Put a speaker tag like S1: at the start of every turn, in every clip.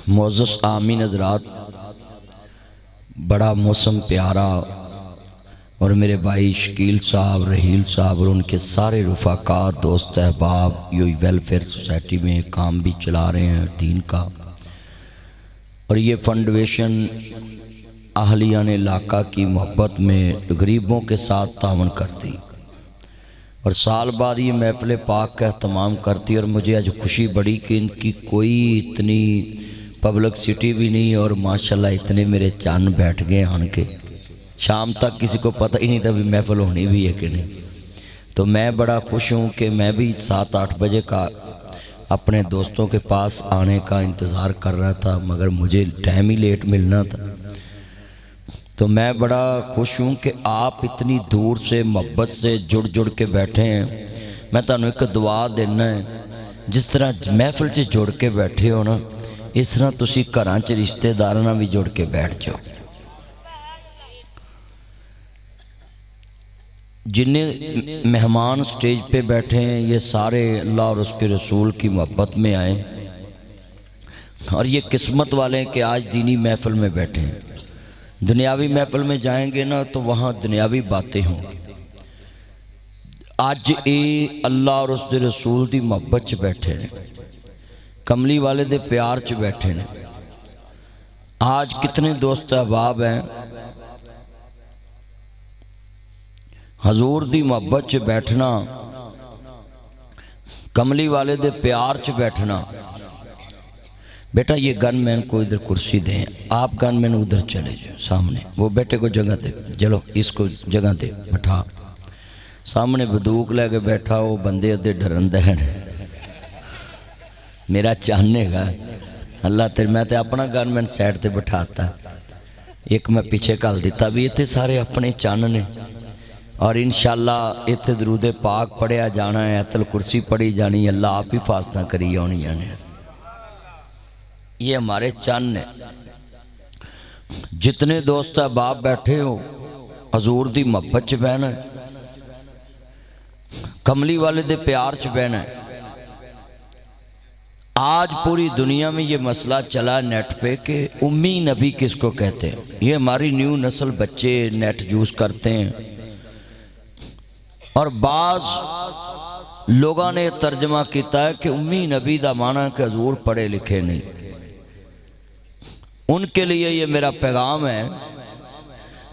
S1: معزز آمین حضرات، بڑا موسم پیارا، اور میرے بھائی شکیل صاحب، رحیل صاحب اور ان کے سارے رفقا، دوست احباب یو ویلفیئر سوسائٹی میں کام بھی چلا رہے ہیں دین کا، اور یہ فنڈویشن اہلیان علاقہ کی محبت میں غریبوں کے ساتھ تعاون کرتی، اور سال بعد یہ محفل پاک کا اہتمام کرتی، اور مجھے آج خوشی بڑی کہ ان کی کوئی اتنی پبلک سٹی بھی نہیں، اور ماشاءاللہ اتنے میرے چاند بیٹھ گئے آن کے، شام تک کسی کو پتہ ہی نہیں تھا بھی محفل ہونی بھی ہے کہ نہیں۔ تو میں بڑا خوش ہوں کہ میں بھی 7-8 بجے کا اپنے دوستوں کے پاس آنے کا انتظار کر رہا تھا، مگر مجھے ٹائم ہی لیٹ ملنا تھا۔ تو میں بڑا خوش ہوں کہ آپ اتنی دور سے محبت سے جڑ کے بیٹھے ہیں۔ میں تانوں ایک دعا دینا ہے، جس طرح محفل سے جڑ کے بیٹھے ہو نا، اس طرح تسی گھراں چ رشتہ داراں بھی جڑ کے بیٹھ جاؤ۔ جنہیں مہمان سٹیج پہ بیٹھے ہیں یہ سارے اللہ اور اس کے رسول کی محبت میں آئیں، اور یہ قسمت والے ہیں کہ آج دینی محفل میں بیٹھے ہیں۔ دنیاوی محفل میں جائیں گے نا تو وہاں دنیاوی باتیں ہوں گی۔ آج اللہ اور اس کے رسول دی محبت چ بیٹھے ہیں، کملی والے دے پیار چ بیٹھے ہیں۔ آج کتنے دوست احباب ہیں حضور دی محبت چ بیٹھنا، کملی والے دے پیار چ بیٹھنا۔ بیٹا یہ گن مین کو ادھر کرسی دیں، آپ گن مین ادھر چلے جائیں سامنے، وہ بیٹے کو جگہ دے، چلو اس کو جگہ دے، بٹھا سامنے بندوق لے کے بیٹھا، وہ بندے ادھر ڈرن دہن میرا چاہنے گا اللہ تیرے، میں تے اپنا گن مین سائڈ تے بٹھاتا، ایک میں پیچھے کال دیتا بھی، یہ سارے اپنے چاننے، اور انشاءاللہ اتنے درود پاک پڑھیا جانا ہے، ایت الکرسی پڑھی جانی، اللہ آپ ہی فاصلہ کری ہونی جانے۔ یہ ہمارے چاند ہیں۔ جتنے دوست احباب بیٹھے ہو حضور دی محبت چ بہنا ہے، کملی والے دے پیار چ بہنا ہے۔ آج پوری دنیا میں یہ مسئلہ چلا نیٹ پہ کہ امی نبی کس کو کہتے ہیں۔ یہ ہماری نیو نسل بچے نیٹ یوز کرتے ہیں، اور بعض لوگوں نے ترجمہ کیتا ہے کہ امی نبی دا معنی ہے کہ حضور پڑھے لکھے نہیں۔ ان کے لیے یہ میرا پیغام ہے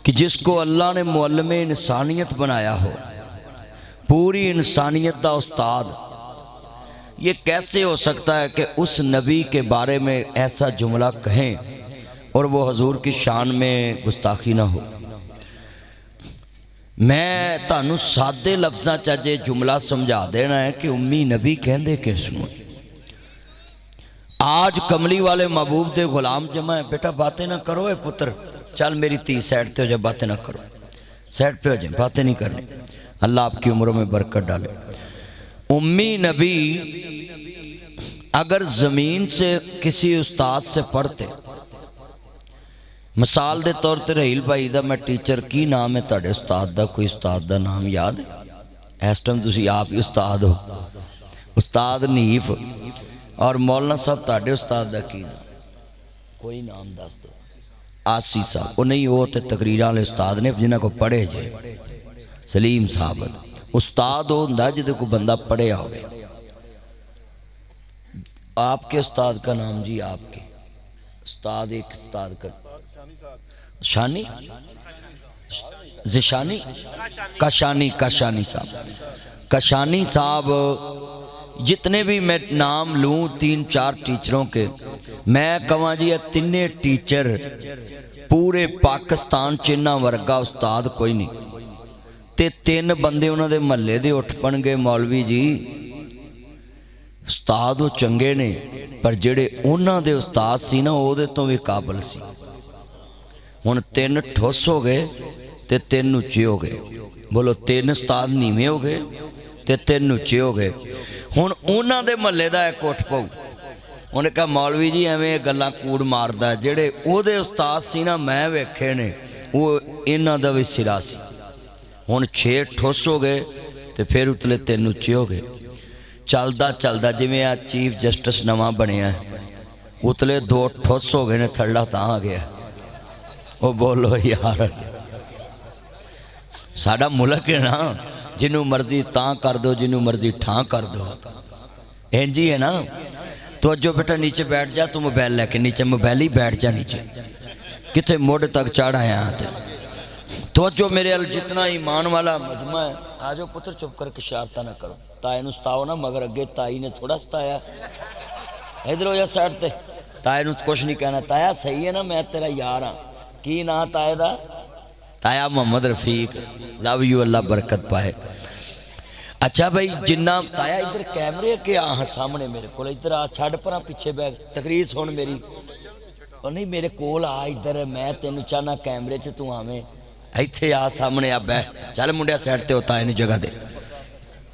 S1: کہ جس کو اللہ نے معلم انسانیت بنایا ہو، پوری انسانیت دا استاد، یہ کیسے ہو سکتا ہے کہ اس نبی کے بارے میں ایسا جملہ کہیں اور وہ حضور کی شان میں گستاخی نہ ہو۔ میں تانوں سادے لفظاں چاہے جملہ سمجھا دینا ہے کہ امی نبی کہندے کس نوں۔ آج کملی والے محبوب دے غلام جمع ہے، بیٹا باتیں نہ کرو، اے پتر چل میری تی سائڈ تے ہو جائے، باتیں نہ کرو، سائڈ پہ ہو جائیں، باتیں نہیں کرنی، اللہ آپ کی عمروں میں برکت ڈالے۔ امی نبی اگر زمین سے کسی استاد سے پڑھتے، مثال دے طور تے رحیل بھائی دا میں ٹیچر، کی نام ہے تاڑے استاد دا؟ کوئی استاد دا نام یاد ہے؟ اس ٹائم تسی آپ ہی استاد ہو، استاد نیف، اور مولانا صاحب تاڑے استاد دا کی نام؟ کوئی نام دس دو۔ آسی صاحب، وہ نہیں، وہ تے تقریران والے استاد نے جنہاں کو پڑھے جائے۔ سلیم صاحب استاد ہو ہوندا جدے کو بندہ پڑھیا ہوئے۔ آپ کے استاد کا نام جی؟ آپ کے استاد، ایک استاد کا شانی زشانی کاشانی صاحب، کاشانی صاحب، جتنے بھی میں نام لوں 3-4 ٹیچروں کے، میں کہاں جی یہ تینے ٹیچر پورے پاکستان چنہ ورگا استاد کوئی نہیں، تے 3 بندے انہوں دے محلے دے اٹھ پن گے، مولوی جی استاد وہ چنگے نے، پر جڑے انہوں دے استاد سی نا وہ دے تو بھی قابل سی۔ ہن 3 ٹھوس ہو گئے تے 3 اچے ہو گئے، بولو 3 استاد نیویں ہو گئے تے 3 اچے ہو گئے۔ ہن انہوں دے محلے دا ایک اٹھ پاؤ، انہیں کہا مولوی جی ایویں گلاں کوڑ ماردا ہے، جڑے او دے استاد سی نا میں ویکھے نے وہ انہاں دا وی سرا سی۔ ہن 6 ٹھوس ہو گئے تے پھر اتلے 3 اچے ہو گئے۔ چلدا چلدا جویں چیف جسٹس نواں بنیا ہے، اتلے 2 ٹھوس ہو گئے نے تھڑا تاں آ گیا وہ بولو یار ساڑا ملک ہے نا جنہوں مرضی تاں کر دو جنہوں مرضی ٹھاں کر دو اینجی ہے نا تو جو بیٹا نیچے بیٹھ جا تو موبائل لے کے نیچے موبائل ہی بیٹھ جا نیچے کتے موڑ تک چاڑھا یہاں تے تو جو میرے جتنا ایمان والا مجمع ہے آجو پتر چپ کر کے شارتہ نہ کرو تائے نو ستاؤ نا مگر اگے تائی نے تھوڑا ستایا ادھر ہو جا سائڈ تے تائے نو کچھ نہیں کہنا تایا صحیح ہے نا میں تیرا یار ہاں کی نا تائے دا تایا محمد رفیق لو یو اللہ برکت پائے اچھا بھائی جنہ تایا ادھر کیمرے کے آہاں سامنے میرے کول ادھر آ چھاڑ پرا پیچھے بیگ تقریر سن میری اور نہیں میرے کول آ ادھر میں تینو چاہنا کیمرے چ تو ہمیں ایتھے آ سامنے آ بہ چل منڈیا سیٹ تے ہوتا ہے نہیں جگہ دے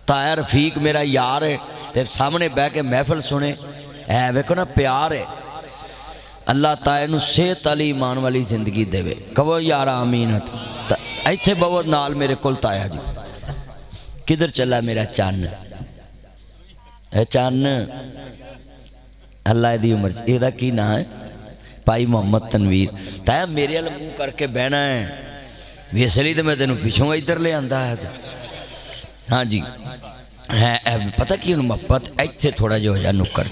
S1: تایا رفیق میرا یار ہے تے سامنے بہ کے محفل سنے اے ویکھو نا پیار ہے اللہ تایا نو صحت علی ایمان والی زندگی دے وے کہو یار آمین ایتھے بہت نال میرے کول تایا جی کدھر چلا میرا چان اے چان اللہ دی عمر یہ دا کی نا ہے پائی محمد تنویر تایا میرے علی منہ کر کے بہنا ہے ویسے تو میں تینوں پیچھوں ادھر لے آندا ہے ہاں جی پتہ کی انہوں محبت ایتھے تھوڑا جو ہو جا نکر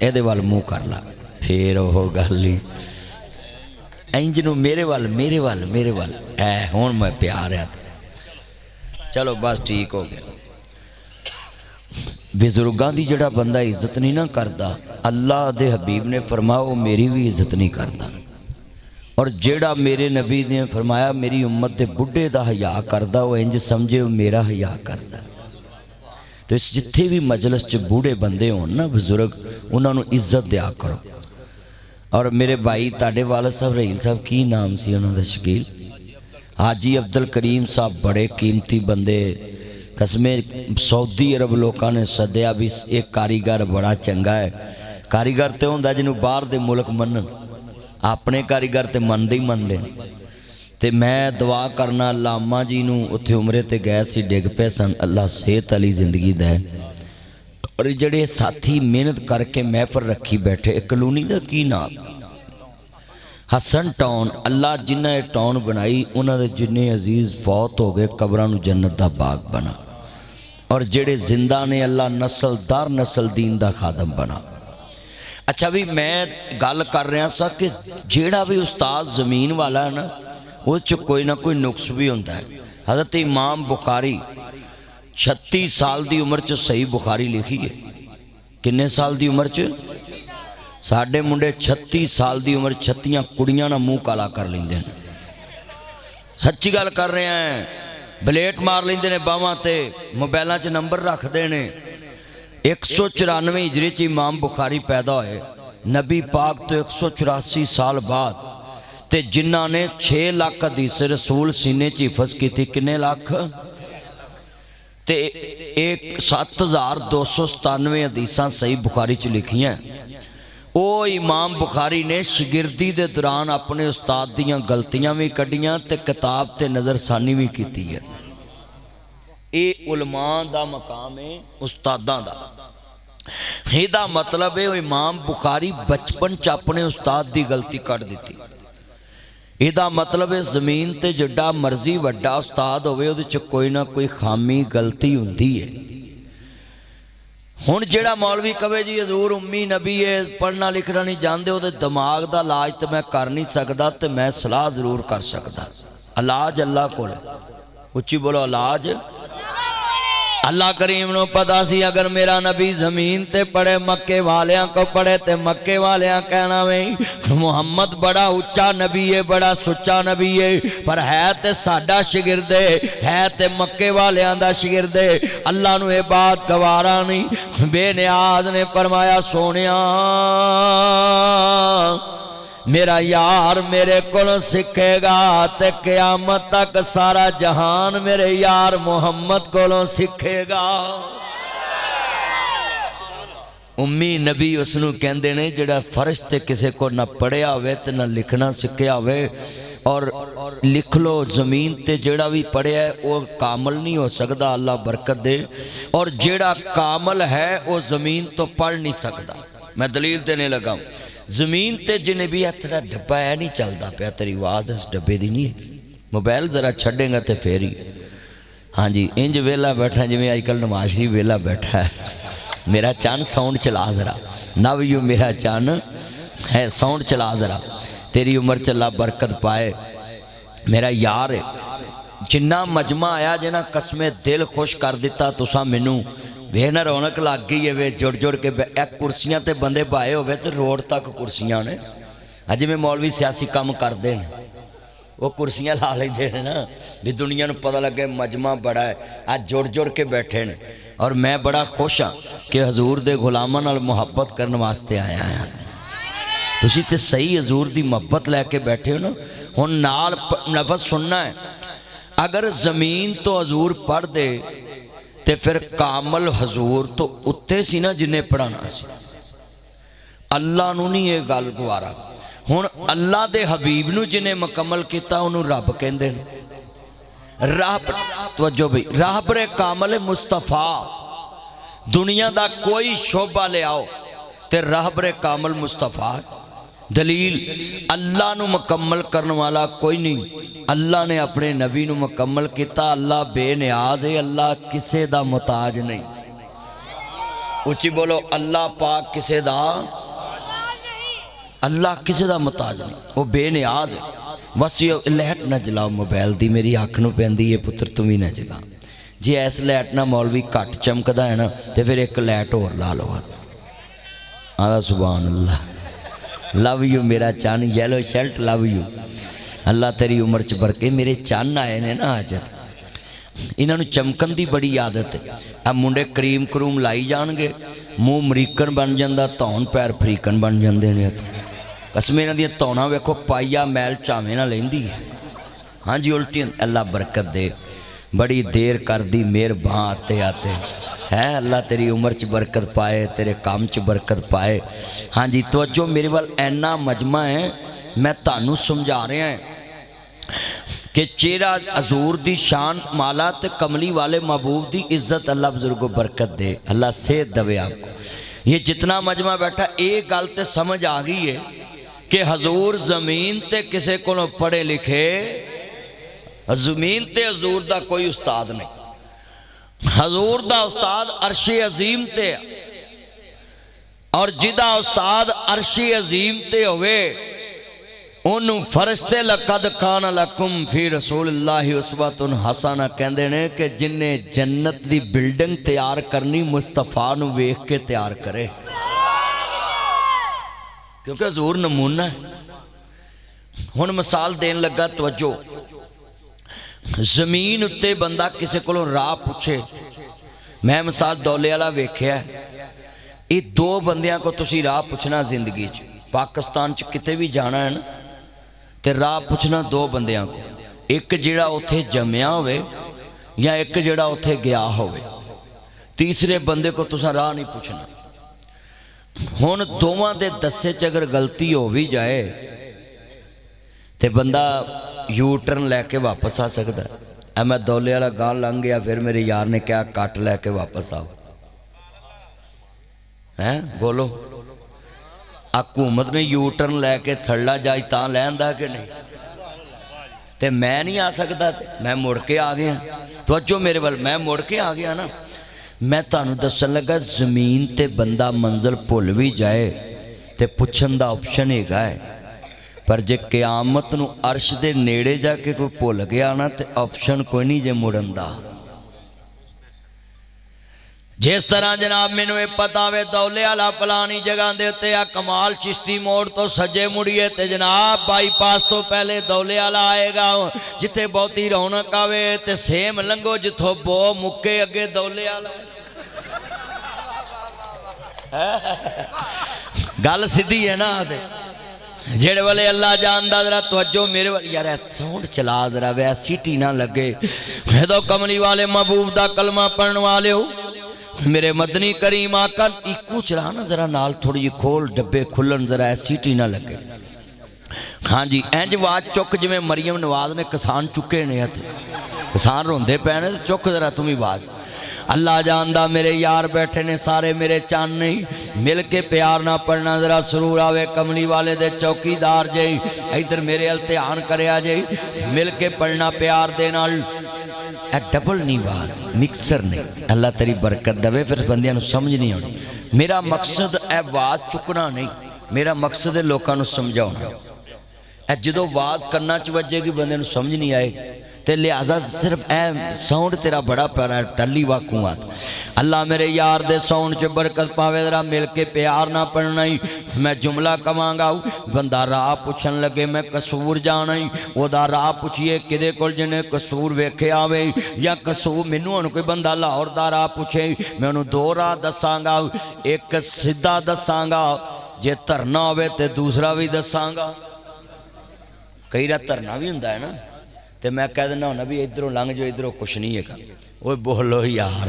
S1: اے دے وال منہ کر لا پھر وہ گل نہیں اینجنوں میرے وال اے ہون میں پیار ہے چلو بس ٹھیک ہو گیا بزرگاں دی جڑا بندہ عزت نہیں نہ کردا اللہ دے حبیب نے فرمایا وہ میری بھی عزت نہیں کردا اور جیڑا میرے نبی نے فرمایا میری امت دے بڑھے دا حیا کردا وہ انج سمجھے وہ میرا حیا کردا تو اس جتھے بھی مجلس چ بوڑھے بندے ہون نا بزرگ انہاں نو عزت دیا کرو اور میرے بھائی تاڑے والد صاحب رحیل صاحب کی نام سی انہاں دا شکیل حاجی عبدالکریم صاحب بڑے قیمتی بندے قسمیں سعودی عرب لوکاں نے صدیا بھی ایک کاریگر بڑا چنگا ہے کاریگر تے ہوندا جنوں باہر دے ملک منن اپنے کاریگر تے مندے ہی مندے تے میں دعا کرنا اللہ اماں جی نوں اتھے عمرے تے گئے سی ڈگ پے سن اللہ صحت علی زندگی دے اور جڑے ساتھی محنت کر کے محفل رکھی بیٹھے کلونی دا کی نام حسن ٹاؤن اللہ جنہ ٹاؤن بنائی انہاں دے جنہیں عزیز فوت ہو گئے قبران جنت دا باغ بنا اور جڑے زندہ نے اللہ نسل در نسل دین دا خادم بنا اچھا بھی میں گل کر رہا سا کہ جیڑا بھی استاد زمین والا ہے نا وہ کوئی نہ کوئی نقص بھی ہوتا ہے حضرت امام بخاری 36 سال دی عمر چ صحیح بخاری لکھی ہے کنے سال دی عمر چ ساڑھے منڈے 36 سال دی عمر 36 کڑیاں نہ منہ کالا کر لیندے ہیں سچی گل کر رہے ہیں بلیٹ مار لیندے نے باواں تے موبائلاں چ نمبر رکھ دے نے 194 ہجری چ امام بخاری پیدا ہوئے نبی پاک تو 184 سال بعد تے جنہ نے 6 لاکھ حدیث رسول سینے چ حفظ کی تھی کنے لاکھ تے 7297 حدیثاں صحیح بخاری چ لکھی ہیں او امام بخاری نے شگردی دے دوران اپنے استاد دیاں غلطیاں بھی کڈیاں تے کتاب تے نظر ثانی بھی کیتی ہے اے علماء دا مقام ہے استاداں دا یہ دا مطلب ہے امام بخاری بچپن چ اپنے استاد دی غلطی کٹ دیتی یہ دا مطلب ہے زمین تے جڈا مرضی وڈا استاد ہوئے وہ دے کوئی نہ کوئی خامی غلطی ہوندی ہے ہن جیڑا مولوی کہے جی حضور امی نبی ہے پڑھنا لکھنا نہیں جاندے وہ دماغ دا علاج تو میں کر نہیں سکدا تے میں صلاح ضرور کر سکدا علاج اللہ کو اچھی بولو علاج اللہ کریم نو پتا سی اگر میرا نبی زمین تے پڑے مکے والیاں کو پڑے تے مکے والیاں کہنا میں محمد بڑا اچھا نبی ہے بڑا سچا نبی ہے پر ہے تے ساڈا شگرد ہے تے مکے والیاں دا شگرد اللہ نو اے بات گوارا نہیں بے نیاز نے فرمایا سونیا میرا یار میرے کول سکھے گا تے قیامت تک سارا جہان میرے یار محمد کولوں سکھے گا امی نبی اسنو کہندے نے جڑا فرش تے کسے کو نہ پڑھیا ہوئے تے نہ لکھنا سکھیا ہوئے اور لکھ لو زمین تے جڑا بھی پڑھیا ہے وہ کامل نہیں ہو سکتا اللہ برکت دے اور جڑا کامل ہے وہ زمین تو پڑھ نہیں سکتا میں دلیل دینے لگا زمین تے جنہیں بھی تیرا ڈبا ہے نہیں چلتا پیا تیری آواز اس ڈبے دی نہیں ہے موبائل ذرا چھڑیں گا تے پھر ہی ہاں جی انج ویلا بیٹھا جی آج کل نماز شریف ویلا بیٹھا ہے میرا چان ساؤنڈ چلا ذرا نو میرا چان ہے ساؤنڈ چلا ذرا تیری عمر چلا برکت پائے میرا یار ہے جنہ مجمع آیا جنا قسمیں دل خوش کر دیتا تسا مینوں وے نہ رونق لگ گئی ہے وے جڑ جڑ کے ایک کرسیاں تے بندے پائے ہوئے تے روڈ تک کرسیاں نے اج میں مولوی سیاسی کام کر دیں وہ کرسیاں لا لے دے نا بھی دنیا نو پتہ لگے مجمع بڑا ہے آج جڑ جڑ کے بیٹھے نے اور میں بڑا خوش ہاں کہ حضور دے غلاماں نال محبت کرنے واسطے آیا ہاں تسی تے صحیح حضور دی محبت لے کے بیٹھے ہو نا ہن نال لفظ سننا ہے اگر زمین تو حضور پڑھ دے تے پھر کامل حضور تو اتے سی نا جنہیں پڑھانا سی اللہ نو نہیں یہ گل گوارا ہن اللہ دے حبیب نو جنہیں مکمل کیتا انہوں رب کہندے رب توجہ بھئی رہبر کامل مصطفیٰ دنیا دا کوئی شعبہ لے آؤ تے رہبر کامل مصطفیٰ دلیل اللہ نو مکمل کرنے والا کوئی نہیں اللہ نے اپنے نبی نو مکمل کیتا اللہ بے نیاز ہے اللہ کسے دا محتاج نہیں اچھی بولو اللہ پاک کسے دا اللہ کسے دا محتاج نہیں وہ بے نیاز ہے بس یہ لائٹ نہ جلاؤ موبائل دی میری آنکھ نو پہندی ہے پتر تم ہی نہ جگا جی ایس لائٹ نہ مولوی کٹ چمکدا ہے نا تے پھر ایک لائٹ اور لا لو آدھا سبحان اللہ لو یو میرا چان یلو شرٹ لو یو اللہ تیری عمر چ برکے میرے چان آئے نے نا آج انہوں نے چمکن دی بڑی عادت ہے اب منڈے کریم کروم لائی جان گے منہ مریکن بن جاندہ تون پیر فریکن بن جاندے نے قسمیں نہ دیا تونا ویکھو پائیا میل چاویں نہ لیندی ہے ہاں جی الٹی اللہ برکت دے بڑی دیر کر دی مہرباں آتے آتے ہے اللہ تیری عمر چ برکت پائے تیرے کام چ برکت پائے ہاں جی توجہ میرے وال اینا مجمع ہے میں تانوں سمجھا رہے ہیں کہ چہرہ حضور دی شان مالا تے کملی والے محبوب دی عزت اللہ بزرگو برکت دے اللہ صحت دوے آپ کو یہ جتنا مجمع بیٹھا ایک گل تے سمجھ آ گئی ہے کہ حضور زمین تے کسے کو پڑھے لکھے زمین تے حضور دا کوئی استاد نہیں حضور دا استاد عرش عظیم تے اور جدا استاد عرش عظیم تے ہوئے انہوں فرشتے لقد کان لکم فی رسول اللہ اسوۃ حسنہ کہندے نے کہ جن نے جنت دی بلڈنگ تیار کرنی مصطفیٰ نو ویکھ کے تیار کرے کیونکہ حضور نمونہ ہے ہن مثال دین لگا توجہ زمین اتے بندہ کسے کو راہ پوچھے میں مثال دولے والا ویکھیا ہے یہ دو بندیاں کو تسی راہ پوچھنا زندگی چ پاکستان چ کتے بھی جانا ہے نا تے راہ پوچھنا دو بندیاں کو ایک جڑا اتھے جمعیا ہوئے یا ایک جڑا اتھے گیا ہوئے تیسرے بندے کو تسا راہ نہیں پوچھنا ہون دوواں دے دسے چ اگر غلطی ہو بھی جائے تے بندہ یو ٹرن لے کے واپس آ سکتا ہے اے میں دولے والا گاہ لنگ گیا پھر میرے یار نے کیا کٹ لے کے واپس آؤ ہیں بولو حکومت نے یو ٹرن لے کے تھڑا جائی تاں لیندا کہ نہیں تے میں نہیں آ سکتا میں مڑ کے آ گیا توجہ میرے وال میں مڑ کے آ گیا نا میں تانوں دسن لگا زمین تے بندہ منزل بھول بھی جائے تے پوچھن دا آپشن ہیگا ہے پر جے قیامت نو عرش دے نیڑے جا کے کوئی بھول گیا نا تے آپشن کوئی نہیں جے مڑن دا جس طرح جناب میں نے پتا وے دولے والا فلانی جگہ دیتے یا کمال چشتی موڑ تو سجے مڑیے تے جناب بائی پاس تو پہلے دولے والا آئے گا جتے بہتی رونق آوے تے سیم لنگو جتھو بو مکے اگے دولے والا گل سیدھی ہے نا آدھے جڑے والے اللہ جاندہ ذرا توجہ میرے والے یار ساؤنڈ چلا ذرا وے سیٹی نہ لگے میں تو کملی والے محبوب دا کلمہ پڑھن والے ہو میرے مدنی کریم آقا ایکو چلا نا ذرا نال تھوڑی کھول ڈبے کھلن ذرا سیٹی نہ لگے ہاں جی اینج واج چک جو میں مریم نواز نے کسان چکے نہیں تھے کسان روندے پہنے چک ذرا تمہیں واج اللہ جاندا میرے یار بیٹھے نے سارے میرے چان نہیں مل کے پیار نہ پڑھنا ذرا سرور آوے کملی والے دے چوکیدار جی ادھر میرے التحان کریا جی مل کے پڑھنا پیار دے نال اے ڈبل نہیں واز مکسر نہیں اللہ تیری برکت دے پھر بندیاں نو سمجھ نہیں ہونی میرا مقصد اے واز چکنا نہیں میرا مقصد ہے لوکاں نو سمجھاؤنا اے جدو واز کرنا چوجے گی بندے نو سمجھ نہیں آئے تے لہذا صرف اے ساؤنڈ تیرا بڑا پیارا ٹلی واقعات اللہ میرے یار دے ساؤنڈ چ برکت پاوے ذرا مل کے پیار نہ پڑھنا ہی میں جملہ کمانگا بندہ راہ پوچھن لگے میں قصور جانا ہی وہ دا راہ پوچھئے کدے کول جنہیں قصور ویکھے آوے یا قصور منو انہوں کوئی بندہ لاہور دا راہ پوچھے میں انہوں دو راہ دسانگا ایک سدھا دسانگا جے ترنا ہوئے تے دوسرا بھی دسانگا کئی راہ ترنا بھی ہندہ ہے نا تے میں کہہ دینا ہونا بھی ادھروں لنگ جو ادھروں کچھ نہیں ہے گا وہ بولو یار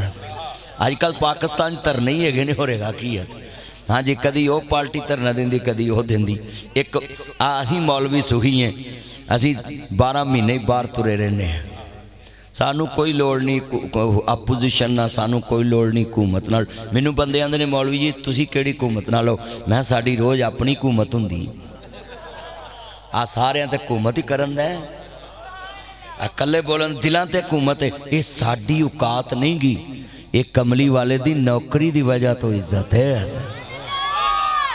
S1: آج کل پاکستان تر نہیں ہے گے نہیں ہو رہے گا کی ہے ہاں جی کدی وہ پارٹی ترنا دیں دی کدی وہ دیں دی ایک اسی مولوی سوہی ہیں اسی 12 مہینے بار ترے رہنے ہیں سانو کوئی لوڑ نہیں اپوزیشن نہ سانو کوئی لوڑ نہیں حکومت نال مینوں بندے آندے نے مولوی جی تسی کیڑی حکومت نال ہو میں ساڈی روز اپنی حکومت ہوندی آ سارے تے حکومت ہی کرن دے اکلے بولن دلاں تے حکومت ہے یہ ساڈی اوقات نہیں گی یہ کملی والے دی نوکری دی وجہ تو عزت ہے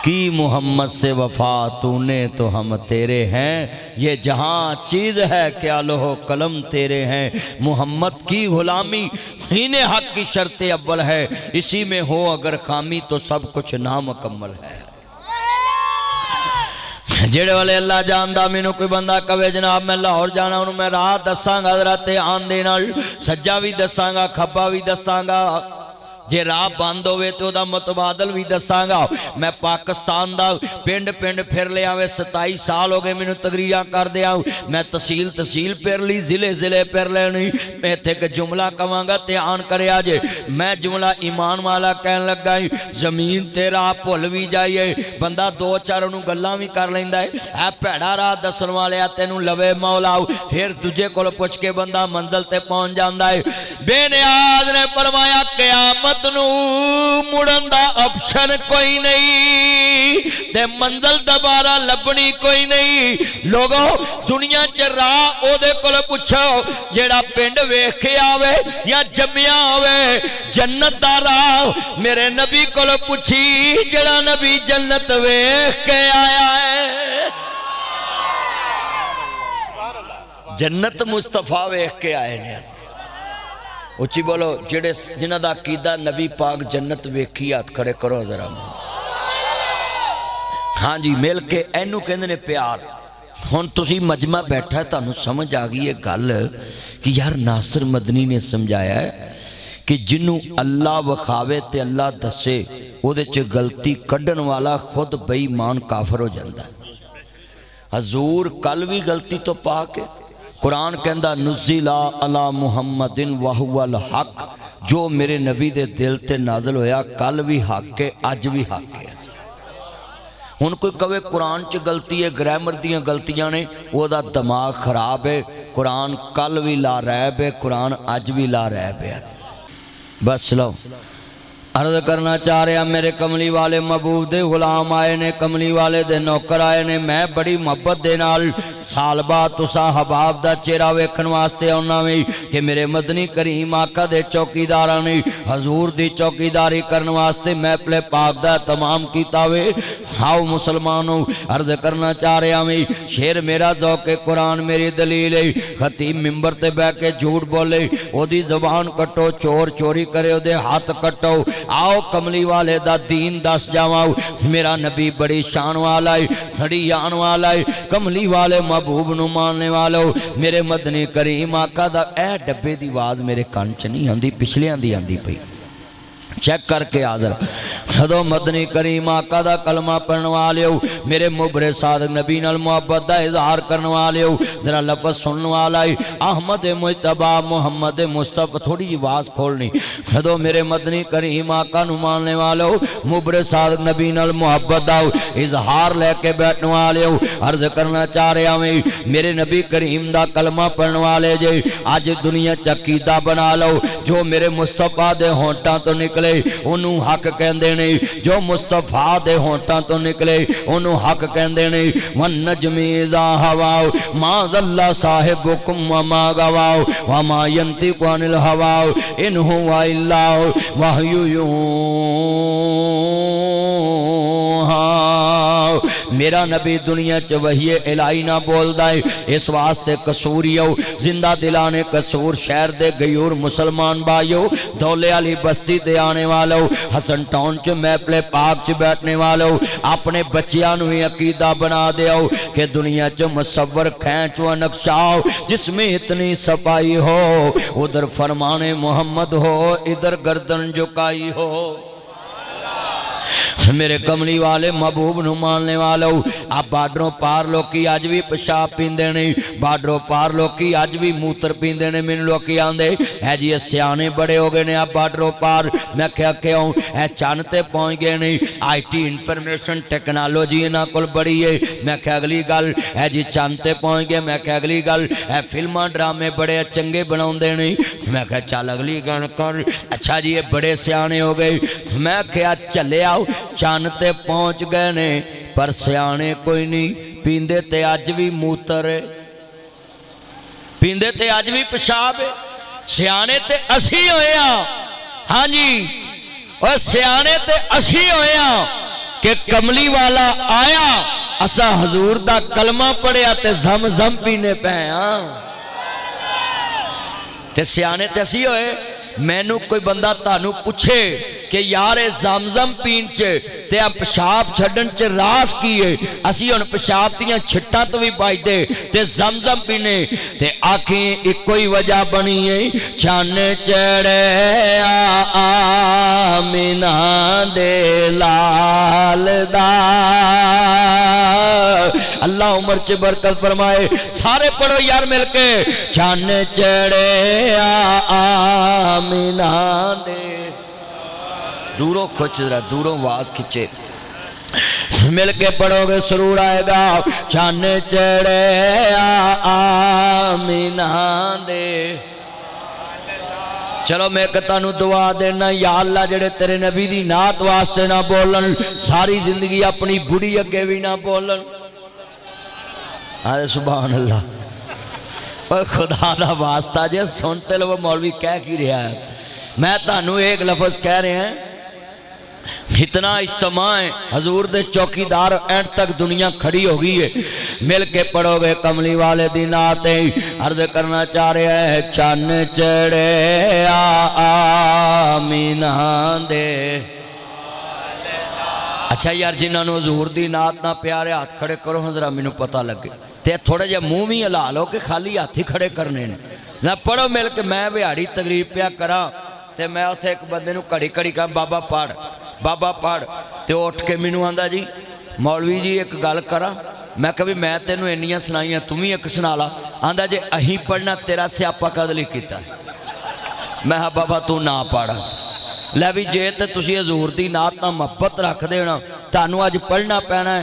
S1: کی محمد سے وفا تو نے تو ہم تیرے ہیں یہ جہاں چیز ہے کیا لوح قلم تیرے ہیں محمد کی غلامی ہین حق کی شرط اول ہے اسی میں ہو اگر خامی تو سب کچھ نامکمل ہے جڑے والے اللہ جاندہ مینوں کوئی بندہ کہے جناب میں لاہور جانا انہوں میں راہ دساں گا حضرت آن دے نال سجا بھی دساں گا کھبا بھی دساں گا جے راہ بند ہوئے تو دا متبادل بھی دساں گا میں پاکستان دا پنڈ پنڈ پھر لے آوے 27 سال ہو گئے مینوں تقریراں کر دے آؤں میں تحصیل پھر لی ضلع پھر لے نہیں میں تھے کہ جملہ کہاں گا تیان کرے آجے میں جملہ ایمان والا کہن لگ گئی زمین تیرا پھول بھی جائیے بندہ 2-4 انہوں گلاں بھی کر لیندہ ہے اے پیڑا راہ دسن والے آتے انہوں لوے مولاؤ پھر تجھے کو پوچھ کے بندہ منزل تے پہنچ جاندہ ہے بے نیاز نے فرمایا قیامت مڑن دا آپشن کوئی نہیں تے منزل دوبارہ لبنی کوئی نہیں لوگوں دنیا چ راہ او دے کول پوچھو جیڑا پنڈ ویکھ کے آوے یا جمیا آوے جنت دا راہ میرے نبی کول پوچھی جیڑا نبی جنت ویکھ کے آیا ہے جنت مصطفیٰ ویکھ کے آئے نے اچھی بولو جڑے جنہ دا عقیدہ نبی پاک جنت ویکھی ہاتھ کھڑے کرو ذرا ہاں جی مل کے اینو کہندے نے پیار ہن تسی مجمع بیٹھا ہے تانوں سمجھ آ گئی یہ گل کہ یار ناصر مدنی نے سمجھایا ہے کہ جنوں اللہ وکھاوے تے اللہ دسے او دے چ غلطی کڈن والا خود بے ایمان کافر ہو جاندا ہے حضور کل بھی غلطی تو پاک ہے قرآن کہندہ نزلہ علی محمد وہو الحق جو میرے نبی دے دل تے نازل ہویا کل بھی حق ہے آج بھی حق ہے ان کوئی کہے قرآن چ غلطی ہے گرامر دیاں غلطیاں نے وہ دا دماغ خراب ہے قرآن کل بھی لا ریب ہے قرآن آج بھی لا ریب ہے بس لو عرض کرنا چاہ رہا میرے کملی والے محبوب دے غلام آئے نے کملی والے دے نوکر آئے نے میں بڑی محبت دے نال سال بعد تسا حباب دا چہرہ ویکھن واسطے آنا میں کہ میرے مدنی کریم آقا دے چوکیداراں نے حضور دی چوکیداری کرن واسطے میں اپنے پاک دا تمام کیتا وے ہاؤ مسلمانوں عرض کرنا چاہ رہا میں شیر میرا ذوق قرآن میری دلیل ہے خطیب ممبر تے بہ کے جھوٹ بولے او دی زبان کٹو چور چوری کرے او دے ہاتھ کٹو آؤ کملی والے دا دین دس جاؤ میرا نبی بڑی شان والا ہے بڑی یان والا ہے کملی والے محبوب نو ماننے والو میرے مدنی کریم آقا دا اے ڈبے دی آواز میرے کان چ نہیں آندی پچھلے آندی پئی چیک کر کے آدھر خدو مدنی کریم آقا دا کلمہ پڑھنے والے ہو میرے مبرے صادق نبی نال محبت دا اظہار کرنے والے ہو ذرا لفظ سننے والا ہے احمد مجتبہ محمد مصطفیٰ تھوڑی جی آواز کھولنی خدو میرے مدنی کریم آقا نو ماننے والے ہو مبرے صادق نبی نال محبت دا اظہار لے کے بیٹھنے والے ہو عرض کرنا چاہ رہے ہمیں میرے نبی کریم دا کلمہ پڑھنے والے جے آج دنیا چقیدہ بنا لو جو میرے مصطفیٰ دے ہونٹاں تو نکلے انہوں حق کہندے نے جو مصطفیٰ دے ہونٹاں تو نکلے انہوں حق کہندے نے والنجم اذا ہواؤ ما ضل صاحبکم وما غواؤ وما ينطق عن الهوى ان هو الا وحی یوحی میرا نبی دنیا چ وحی الہی نہ بولدا ہے اس واسطے قصوریو زندہ دلانے قصور شہر دے غیور مسلمان بھائیو دولے علی بستی تے آنے والو حسن ٹاؤن چ محفل پاک چ بیٹھنے والو اپنے بچیاں نو عقیدہ بنا دیو کہ دنیا چ مصور کھینچ و نقشاؤ جس میں اتنی صفائی ہو ادھر فرمان محمد ہو ادھر گردن جھکائی ہو میرے کملی والے محبوب نو ماننے والو آپ بارڈروں پار لوکی آج بھی پشاب پیندے نہیں بارڈروں پار لوکی آج بھی موتر پیندے نہیں من لوکی آندے اے جی سیانے بڑے ہو گئے نے آپ بارڈروں پار میں کیا ہوں اے چانتے پہنچ گئے نہیں آئی ٹی انفرمیشن ٹیکنالوجی نا کل بڑی ہے میں کہ اگلی گل اے جی چانتے پہنچ گئے میں کہ اگلی گل اے فلمہ ڈرامے بڑے چنگے بناؤں دے نہیں میں کہ چال اگلی گل کر اچھا جی یہ بڑے سیانے ہو گئے میں کیا چلے آؤ چانتے پہنچ گئے نے پر سیانے کوئی نہیں پیندے تے آج بھی موتر ہے پیندے تے آج بھی پشاب ہے سیانے تے اسی ہوئے ہاں جی اور سیانے تے اسی ہوئے کہ کملی والا آیا اسا حضور دا کلمہ پڑھیا تے زم زم پینے پہ ہاں تے سیانے تے اسی ہوئے میں نو کوئی بندہ تانو پوچھے کہ یار زمزم پین چے تے ہم پشاب چھڑن چے راز کیے اسی ان پشاب تیاں چھٹا تو بھی بائی دے تے زمزم پینے تے آنکھیں ایک کوئی وجہ بنی ہے چان چڑے آمینہ دے لال دا اللہ عمر چے برکت فرمائے سارے پڑھو یار مل کے چان چڑے آمینہ دے دوروں کھچ رہا دوروں واز کھچے مل کے پڑھو گے سرور آئے گا چان چڑے آمینہ دے چلو میں کہتا نو دعا دینا یا اللہ جڑے تیرے نبی دی نعت واسطے نہ بولن ساری زندگی اپنی بڑی اگے بھی نہ بولن آدھے سبحان اللہ اور خدا دا واسطہ جے سنتے لو مولوی کہہ کی رہا ہے میں تانو ایک لفظ کہہ رہے ہیں اتنا اجتماع ہے حضور دے چوکی دار اینڈ تک دنیا کھڑی ہوگی ہے مل کے پڑھو گے کملی والے دن آتے عرض کرنا چاہ رہے ہیں چان چڑے آمینہ دے اچھا یار جنہوں نے حضور دی نعت نہ پیارے ہاتھ کھڑے کرو ہاں ذرا مینوں پتہ لگے تے تھوڑے جے منہ بھی ہلا لو کہ خالی ہاتھ ہی کھڑے کرنے نے نہ پڑھو مل کے میں وہاڑی تقریب پیا کرا تے میں اتھے ایک بندے نو کڑی کڑی کہا بابا پڑھ تے اٹھ کے مینوں آندا جی مولوی جی ایک گل کرا میں کبھی میں تینوں انیاں سنائیاں تمہیں ایک سنا لا آندا جی اہی پڑھنا تیرا سیاپا قدلی کیتا میں ہاں بابا تو نہ پڑھا لے بھی جے تے تسی حضور دی نعت نہ محبت رکھ دینا تانوں اج پڑھنا پینا ہے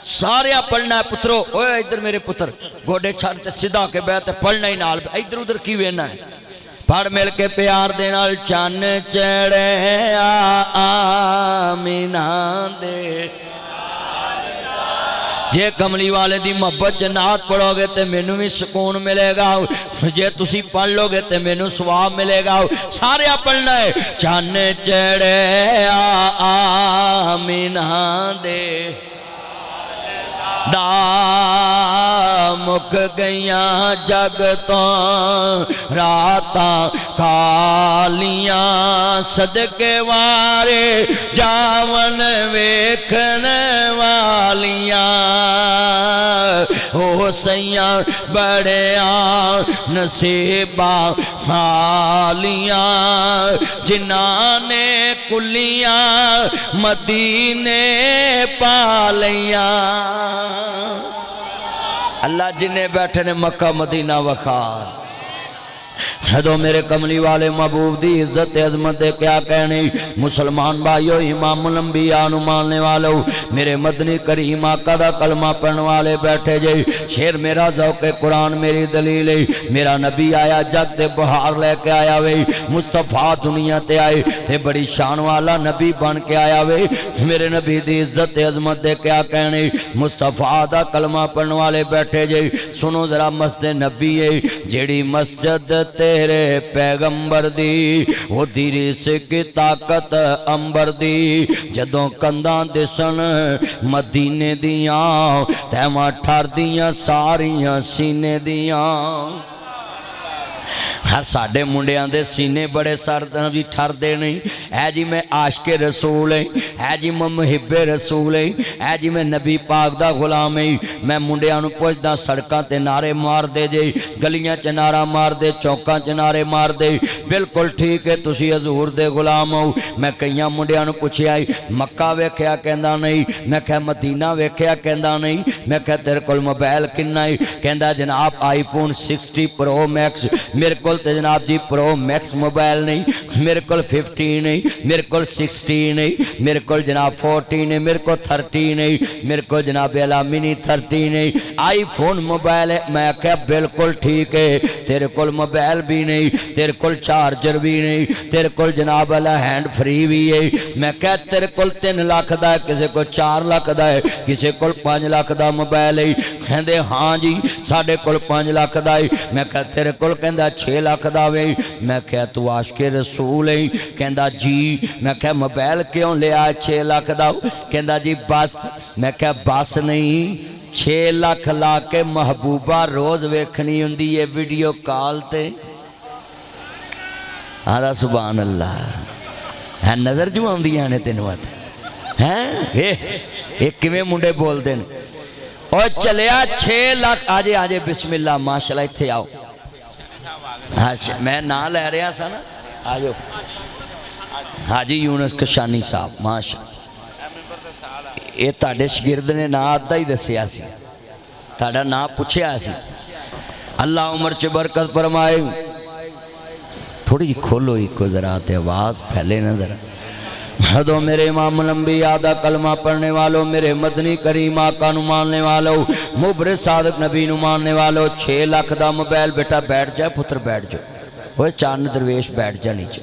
S1: سارے پڑھنا ہے پترو اوے ادھر میرے پتر گوڑے چھڑ تے سیدھا کے بیٹھے پڑھنا ہی نال ادھر ادھر کی وینا ہے پڑھ مل کے پیار دینا چان چڑے آمینہ دے جے کملی والے دی محبت نعت پڑھو گے تے مینوں بھی سکون ملے گا جے تسی پڑھ لو گے تے مینوں ثواب ملے گا سارے پڑھنا ہے چان چڑے آمینہ دے دا مک گئیاں جگ تو راتاں کالیاں صدقے وارے جاون ویکھن والیاں او سیاں بڑیاں نصیباں حالیاں جنہاں نے کلیاں مدینے پالیاں اللہ جنہیں بیٹھے نے مکہ مدینہ وخار جدو میرے کملی والے محبوب دی عزت عظمت دے کیا کہنے مسلمان بھائیو امام الانبیاء نو ماننے والو میرے مدنی کریم آقا دا کلمہ پڑھنے والے بیٹھے جے شیر میرا ذوق قرآن میری دلیل ہے میرا نبی آیا جگ تے بہار لے کے آیا وے مصطفیٰ دنیا تے آئے تے بڑی شان والا نبی بن کے آیا وے میرے نبی دی عزت عظمت دے کیا کہنے مصطفیٰ دا کلمہ پڑھنے والے بیٹھے جے سنو ذرا مسجد نبی ہے جیڑی مسجد تیرے پیغمبر دی وہ دیری سے کی طاقت امبر دی جدوں کندان دسن مدینے دیاں تیمہ ٹھار دیاں ساریاں سینے دیاں ہر ساڑھے منڈیاں دے سینے بڑے سردن بھی ٹھر دے نہیں اے جی میں عاشق رسول ہیں اے جی میں محب رسول ہیں اے جی میں نبی پاک دا غلام ہیں میں منڈیاں نو پوچھ دا سڑکاں تے نعرے مار دے جے گلیاں چ نعرہ مار دے چوکاں چ نعرے مار دے بالکل ٹھیک ہے تسی حضور دے غلام ہو میں کئیاں منڈیاں نو پوچھے آئی مکہ ویکھیا کہندا نہیں میں کہا مدینہ ویکھیا کہندا نہیں میں کہا تیرے کول موبائل کنا ہے کہندا جناب آئی فون 60 پرو میکس میرے کول تے جناب جی پرو میکس موبائل نہیں میرے کول 15 نہیں میرے کول 16 نہیں میرے کول جناب 14 نہیں میرے کول 30 نہیں میرے کول جناب اعلیٰ منی 30 نہیں آئی فون موبائل ہے میں کہا بالکل ٹھیک ہے تیرے کول موبائل بھی نہیں تیرے کول چارجر بھی نہیں تیرے کول جناب اللہ ہینڈ فری بھی ہے میں کہا تیرے کول 3 لاکھ دا ہے کسے کول 4 لاکھ دا ہے کسے کول 5 لاکھ دا موبائل ہے کہندے ہاں جی ساڑھے کول 5 لاکھ دا ہے میں کہا تیرے کول کہندا 6 لاکھ دا وے میں کہا تو عاشق رسول ہے کہندا جی میں کہا موبائل کیوں لے آئے 6 لاکھ دا کہندا جی بس میں کہا بس نہیں 6 لاکھ لا کے محبوبہ روز ویکھنی ہوندی ہے ویڈیو کال تے آدھا سبحان اللہ ہے نظر جو آندی آنے تینوات ہیں ایک کمیں منڈے بول دیں اور چلیا 6 لاکھ آجے آجے بسم اللہ ماشاءاللہ اتھے آؤ میں نہ لے رہا سا نا آجو حاجی یونس کشانی صاحب ماشاء یہ تاڑے شگرد نے نا آدھا ہی دسیا سی تاڑا نا پوچھے آسی اللہ عمر چے برکت فرمائے تھوڑی کھولو ہی کو ذرا آتے آواز پھیلے نہ ذرا حدو میرے امام الانبیاء دا کلمہ پڑھنے والوں میرے مدنی کریم آقا نو ماننے والوں مبرز صادق نبی نو ماننے والوں 6 لاکھ دا موبائل بیٹا بیٹھ جائے پتر بیٹھ جائے وہ چاند درویش بیٹھ جائے نیچے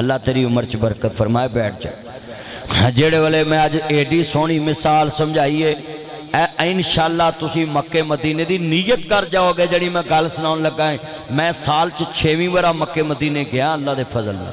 S1: اللہ تیری عمر چ برکت فرمائے بیٹھ جائے جیڑے والے میں آج ایڈی سونی مثال سمجھائیے انشاءاللہ تسی مکہ مدینے دی نیت کر جاؤ گے جڑی میں گال سناؤں لگائیں میں سال 6ویں ورہ مکہ مدینے گیا اللہ دے فضل میں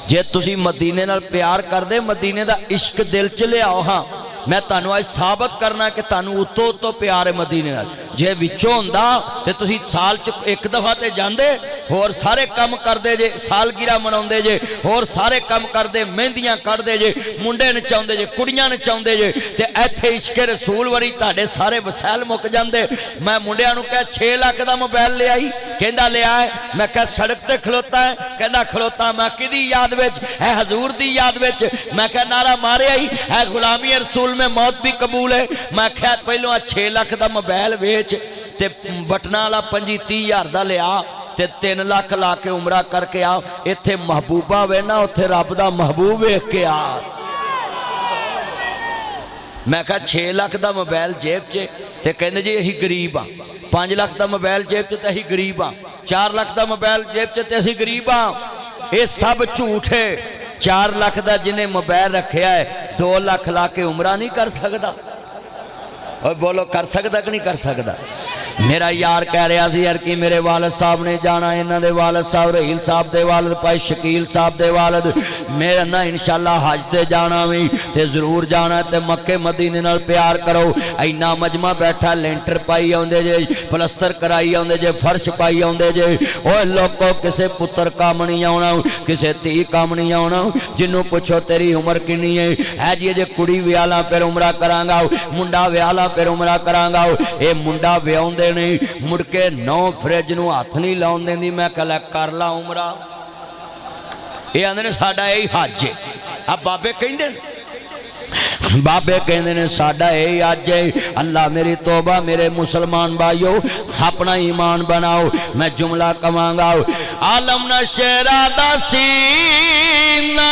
S1: جے تسی مدینے نال پیار کر دے مدینے دا عشق دل چلے آؤ ہاں میں تانو آج ثابت کرنا کہ تانو اتو تو پیار مدینے نال جے وچوں ہوندا تے تسی سال ایک دفعہ تے جاندے اور سارے کم کر دے جے سالگرہ مناؤں دے جے اور سارے کم کر دے مہندیاں کر دے جے منڈے نچاؤں دے جے کڑیاں نچاؤں دے جے تے ایتھے عشق رسول وری تاڑے سارے وسائل مک جاندے میں منڈیاں نو کہا 6 لاکھ دا موبائل لے آئی کہندا لے آئے میں کہا سڑک تے کھلوتا ہے کہندا کھلوتا میں کدی یاد وچ اے حضور دی یاد وچ میں کہا نعرہ مارے آئی اے غلامی رسول میں موت بھی قبول ہے میں کہا پہلو 6 لاکھ دا موبائل ویچ تے بٹنا والا 25-30 ہزار دا لے آ تے 3 لاکھ لا کے عمرہ کر کے آ ایتھے محبوبہ وینا اتھے رب دا محبوب ویکھ کے آ میں کہا 6 لاکھ دا موبائل جیب چے تے کہندے جی یہی غریب آ 5 لاکھ دا موبائل جیب چے تے یہی غریب آ 4 لاکھ دا موبائل جیب چے تے یہی غریب آ یہ سب جھوٹ ہے 4 لاکھ دا جنہیں موبائل رکھیا ہے 2 لاکھ لا کے عمرہ نہیں کر سکتا اور بولو کر سکتا کہ نہیں کر سکتا میرا یار کہہ رہا سی یار کہ میرے والد صاحب نے جانا انہاں دے والد صاحب رحیل صاحب دے والد پائی شکیل صاحب دے والد میرا نا انشاءاللہ حج تے جانا بھی تے ضرور جانا تے مکہ مدینے نال پیار کرو اینا مجمع بیٹھا لینٹر پائی آندے جے پلستر کرائی آندے جے فرش پائی آندے جے اوہ لوگوں کسے پتر کام نہیں آنا کسے تی کام نہیں آنا جنہوں پوچھو تیری عمر کنی ہے جی جے کڑی ویالا پھر عمرہ کرانگا منڈا ویالا پھر عمرہ کرانگا اے منڈا ویاؤں دے نہیں مڑ کے 9 فریج نو ہاتھ نہیں لاؤں دیں دی میں کہلا کر لا عمرہ یہ اندر نے ساڑھا یہی حج ہے اب بابے کہیں دیں بابے کہندے نے ساڈا اے اج ہے اللہ میری توبہ میرے مسلمان بھائیو اپنا ایمان بناؤ میں جملہ کہاں گا عالم نہ شہرا دا سینہ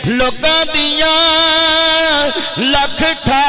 S1: لوکاں دیاں لکھ ٹھا